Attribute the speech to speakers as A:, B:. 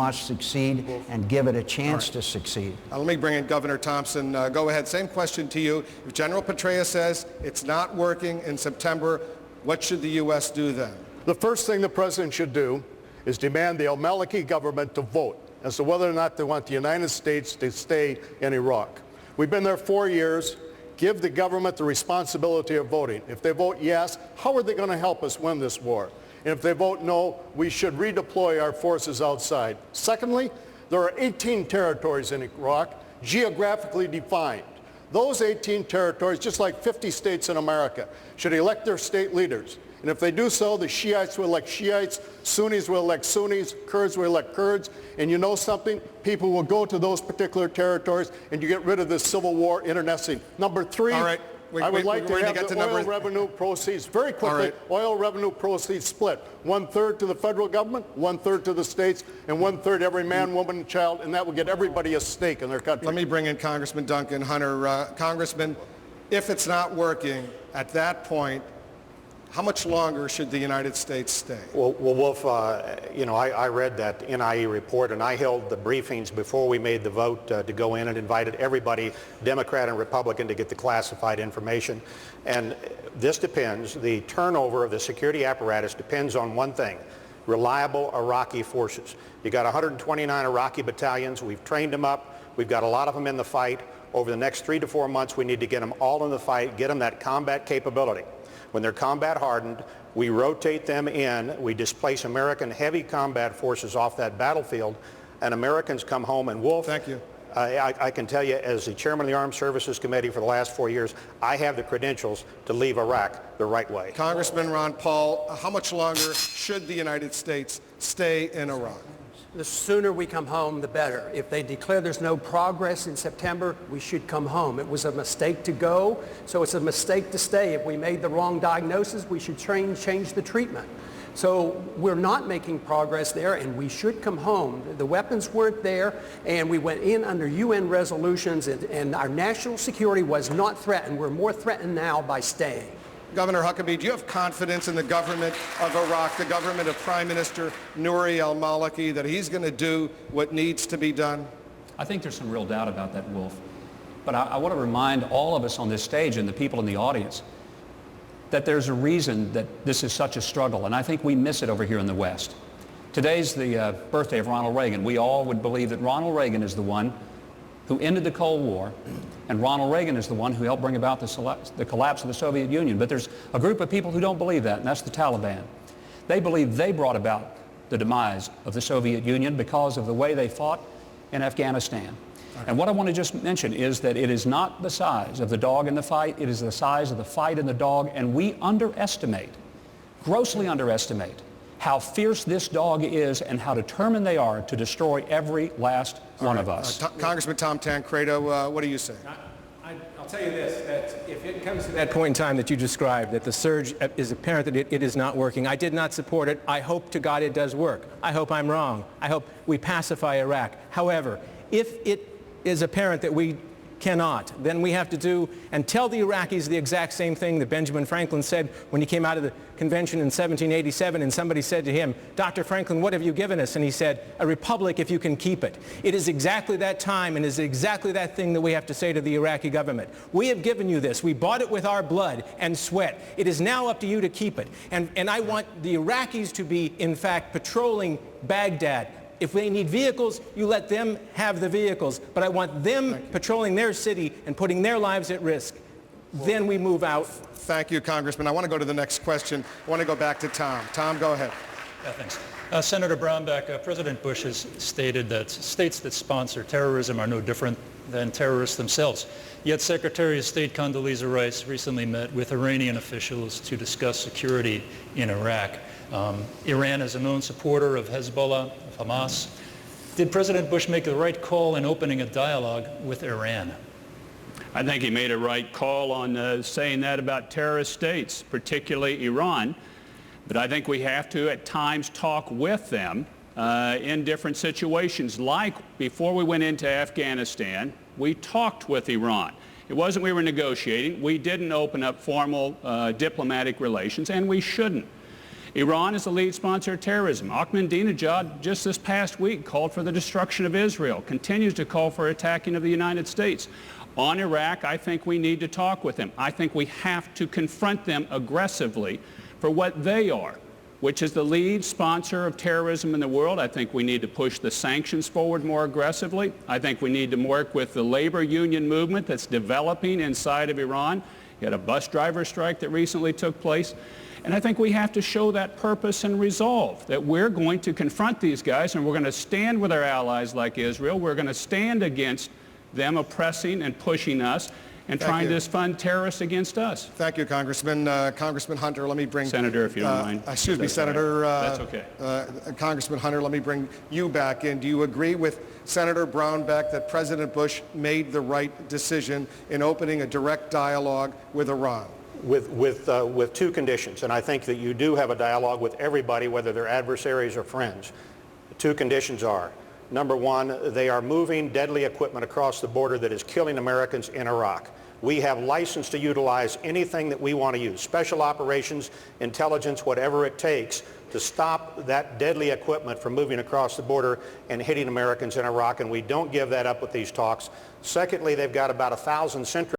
A: must succeed and give it a chance to succeed.
B: Let me bring in Governor Thompson. Go ahead. Same question to you. If General Petraeus says it's not working in September, what should the U.S. do then?
C: The first thing the president should do is demand the al-Maliki government to vote as to whether or not they want the United States to stay in Iraq. We've been there 4 years. Give the government the responsibility of voting. If they vote yes, how are they going to help us win this war? And if they vote no, we should redeploy our forces outside. Secondly, there are 18 territories in Iraq, geographically defined. Those 18 territories, just like 50 states in America, should elect their state leaders. And if they do so, the Shiites will elect Shiites, Sunnis will elect Sunnis, Kurds will elect Kurds. And you know something? People will go to those particular territories, and you get rid of this civil war internecine. Number three,
B: all right.
C: I would like to have the oil revenue proceeds, very quickly, oil revenue proceeds split. 1/3 to the federal government, 1/3 to the states, and 1/3 every man, woman, and child, and that will get everybody a stake in their country.
B: Let me bring in Congressman Duncan Hunter. Congressman, if it's not working at that point, how much longer should the United States stay?
D: Well, Wolf, I read that NIE report, and I held the briefings before we made the vote to go in and invited everybody, Democrat and Republican, to get the classified information. And this depends, the turnover of the security apparatus depends on one thing: reliable Iraqi forces. You got 129 Iraqi battalions. We've trained them up. We've got a lot of them in the fight. Over the next 3 to 4 months, we need to get them all in the fight, get them that combat capability. When they're combat hardened, we rotate them in, we displace American heavy combat forces off that battlefield, and Americans come home. And Wolf,
B: thank you.
D: I can tell you, as the chairman of the Armed Services Committee for the last 4 years, I have the credentials to leave Iraq the right way.
B: Congressman Ron Paul, how much longer should the United States stay in Iraq?
E: The sooner we come home, the better. If they declare there's no progress in September, we should come home. It was a mistake to go, so it's a mistake to stay. If we made the wrong diagnosis, we should change the treatment. So we're not making progress there, and we should come home. The weapons weren't there, and we went in under UN resolutions, and our national security was not threatened. We're more threatened now by staying.
B: Governor Huckabee, do you have confidence in the government of Iraq, the government of Prime Minister Nouri al-Maliki, that he's going to do what needs to be done?
F: I think there's some real doubt about that, Wolf. But I want to remind all of us on this stage and the people in the audience that there's a reason that this is such a struggle, and I think we miss it over here in the West. Today's the birthday of Ronald Reagan. We all would believe that Ronald Reagan is the one who ended the Cold War, and Ronald Reagan is the one who helped bring about the collapse of the Soviet Union. But there's a group of people who don't believe that, and that's the Taliban. They believe they brought about the demise of the Soviet Union because of the way they fought in Afghanistan. And what I want to just mention is that it is not the size of the dog in the fight, it is the size of the fight in the dog, and we underestimate, grossly underestimate, how fierce this dog is and how determined they are to destroy every last one of us.
B: Congressman Tom Tancredo, what do you say?
G: I'll tell you this, that if it comes to that point in time that you described, that the surge is apparent that it is not working, I did not support it. I hope to God it does work. I hope I'm wrong. I hope we pacify Iraq. However, if it is apparent that we cannot, then we have to do and tell the Iraqis the exact same thing that Benjamin Franklin said when he came out of the convention in 1787, and somebody said to him, "Dr. Franklin, what have you given us?" And he said, "A republic if you can keep it." It is exactly that time and is exactly that thing that we have to say to the Iraqi government. We have given you this. We bought it with our blood and sweat. It is now up to you to keep it. And I want the Iraqis to be, in fact, patrolling Baghdad. If they need vehicles, you let them have the vehicles. But I want them patrolling their city and putting their lives at risk. Then we move out.
B: Thank you, Congressman. I want to go to the next question. I want to go back to Tom. Tom, go ahead.
H: Yeah, thanks. Senator Brownback, President Bush has stated that states that sponsor terrorism are no different than terrorists themselves. Yet Secretary of State Condoleezza Rice recently met with Iranian officials to discuss security in Iraq. Iran is a known supporter of Hezbollah, of Hamas. Did President Bush make the right call in opening a dialogue with Iran?
I: I think he made a right call on saying that about terrorist states, particularly Iran. But I think we have to at times talk with them in different situations. Like before we went into Afghanistan, we talked with Iran. It wasn't we were negotiating. We didn't open up formal diplomatic relations, and we shouldn't. Iran is the lead sponsor of terrorism. Ahmadinejad just this past week called for the destruction of Israel, continues to call for attacking of the United States. On Iraq, I think we need to talk with them. I think we have to confront them aggressively for what they are, which is the lead sponsor of terrorism in the world. I think we need to push the sanctions forward more aggressively. I think we need to work with the labor union movement that's developing inside of Iran. You had a bus driver strike that recently took place. And I think we have to show that purpose and resolve, that we're going to confront these guys and we're going to stand with our allies like Israel. We're going to stand against them oppressing and pushing us and trying to fund terrorists against us.
B: Thank you, Congressman. Congressman Hunter, let me bring...
I: Senator, if you don't mind.
B: Excuse me, Senator.
I: That's okay.
B: Congressman Hunter, let me bring you back in. Do you agree with Senator Brownback that President Bush made the right decision in opening a direct dialogue with Iran?
D: With two conditions, and I think that you do have a dialogue with everybody, whether they're adversaries or friends. The two conditions are, number one, they are moving deadly equipment across the border that is killing Americans in Iraq. We have license to utilize anything that we want to use, special operations, intelligence, whatever it takes to stop that deadly equipment from moving across the border and hitting Americans in Iraq, and we don't give that up with these talks. Secondly, they've got about 1,000 sentries